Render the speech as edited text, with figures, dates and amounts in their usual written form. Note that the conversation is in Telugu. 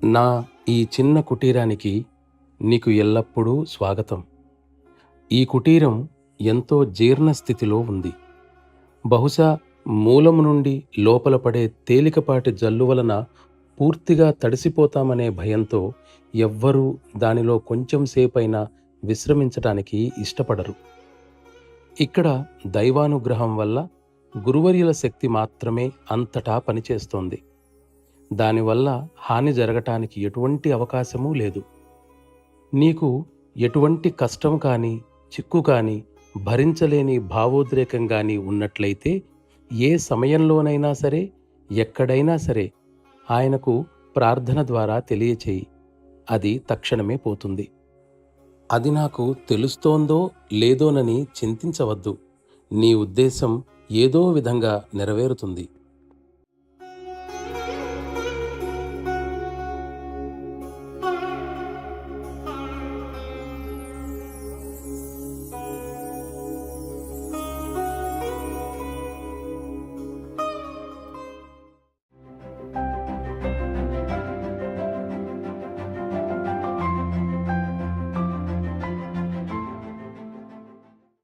నా ఈ చిన్న కుటీరానికి నీకు ఎల్లప్పుడూ స్వాగతం. ఈ కుటీరం ఎంతో జీర్ణ స్థితిలో ఉంది. బహుశా మూలము నుండి లోపల పడే తేలికపాటి జల్లు వలన పూర్తిగా తడిసిపోతామనే భయంతో ఎవ్వరూ దానిలో కొంచెం సేపైనా విశ్రమించటానికి ఇష్టపడరు. ఇక్కడ దైవానుగ్రహం వల్ల గురువర్యుల శక్తి మాత్రమే అంతటా పనిచేస్తోంది. దానివల్ల హాని జరగటానికి ఎటువంటి అవకాశమూ లేదు. నీకు ఎటువంటి కష్టం కానీ, చిక్కు కానీ, భరించలేని భావోద్రేకం కానీ ఉన్నట్లయితే ఏ సమయంలోనైనా సరే, ఎక్కడైనా సరే ఆయనకు ప్రార్థన ద్వారా తెలియచేయి. అది తక్షణమే పోతుంది. అది నాకు తెలుస్తోందో లేదోనని చింతించవద్దు. నీ ఉద్దేశం ఏదో విధంగా నెరవేరుతుంది.